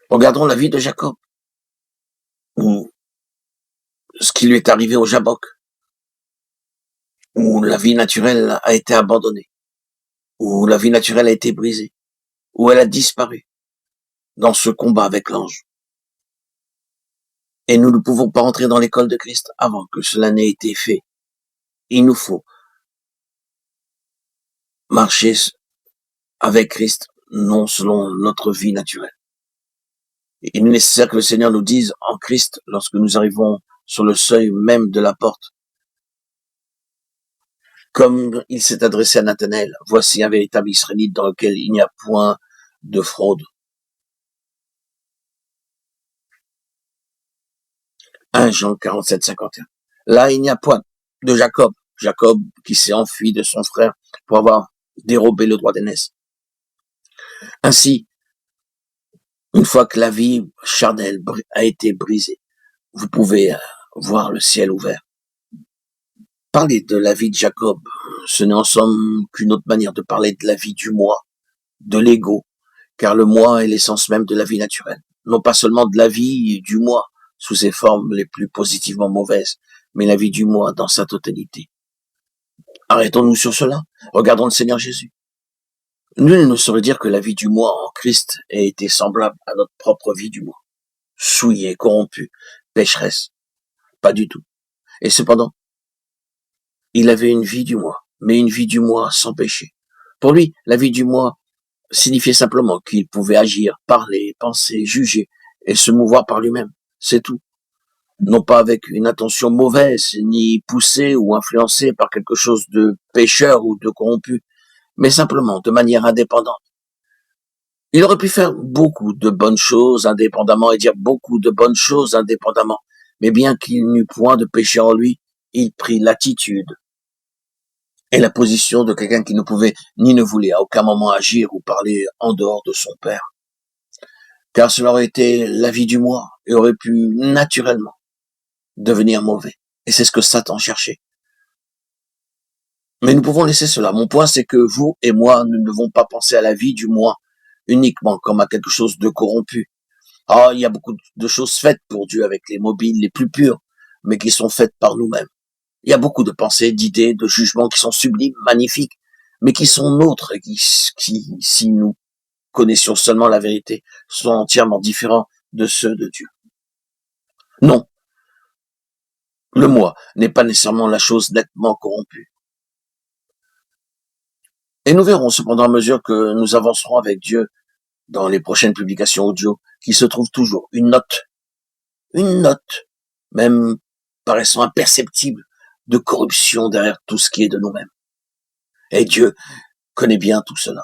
Regardons la vie de Jacob, ou ce qui lui est arrivé au Jabok, où la vie naturelle a été abandonnée, où la vie naturelle a été brisée, où elle a disparu dans ce combat avec l'ange. Et nous ne pouvons pas entrer dans l'école de Christ avant que cela n'ait été fait. Il nous faut marcher avec Christ, non selon notre vie naturelle. Il est nécessaire que le Seigneur nous dise en Christ, lorsque nous arrivons sur le seuil même de la porte, comme il s'est adressé à Nathanaël, voici un véritable Israélite dans lequel il n'y a point de fraude. 1 Jean 47, 51. Là, il n'y a point de Jacob. Jacob qui s'est enfui de son frère pour avoir dérobé le droit d'aînesse. Ainsi, une fois que la vie charnelle a été brisée, vous pouvez voir le ciel ouvert. Parler de la vie de Jacob, ce n'est en somme qu'une autre manière de parler de la vie du moi, de l'ego, car le moi est l'essence même de la vie naturelle. Non pas seulement de la vie du moi, sous ses formes les plus positivement mauvaises, mais la vie du moi dans sa totalité. Arrêtons-nous sur cela. Regardons le Seigneur Jésus. Nul ne saurait dire que la vie du moi en Christ ait été semblable à notre propre vie du moi. Souillée, corrompue, pécheresse. Pas du tout. Et cependant, il avait une vie du moi, mais une vie du moi sans péché. Pour lui, la vie du moi signifiait simplement qu'il pouvait agir, parler, penser, juger et se mouvoir par lui-même. C'est tout. Non pas avec une intention mauvaise, ni poussée ou influencée par quelque chose de pécheur ou de corrompu, mais simplement de manière indépendante. Il aurait pu faire beaucoup de bonnes choses indépendamment et dire beaucoup de bonnes choses indépendamment, mais bien qu'il n'eût point de péché en lui, il prit l'attitude et la position de quelqu'un qui ne pouvait ni ne voulait à aucun moment agir ou parler en dehors de son Père. Car cela aurait été la vie du moi et aurait pu naturellement devenir mauvais. Et c'est ce que Satan cherchait. Mais nous pouvons laisser cela. Mon point, c'est que vous et moi, nous ne devons pas penser à la vie du moi uniquement comme à quelque chose de corrompu. Ah, il y a beaucoup de choses faites pour Dieu avec les mobiles les plus purs, mais qui sont faites par nous-mêmes. Il y a beaucoup de pensées, d'idées, de jugements qui sont sublimes, magnifiques, mais qui sont nôtres et qui, si nous connaissions seulement la vérité, sont entièrement différents de ceux de Dieu. Non, le moi n'est pas nécessairement la chose nettement corrompue. Et nous verrons cependant à mesure que nous avancerons avec Dieu dans les prochaines publications audio, qu'il se trouve toujours une note, même paraissant imperceptible, de corruption derrière tout ce qui est de nous-mêmes. Et Dieu connaît bien tout cela.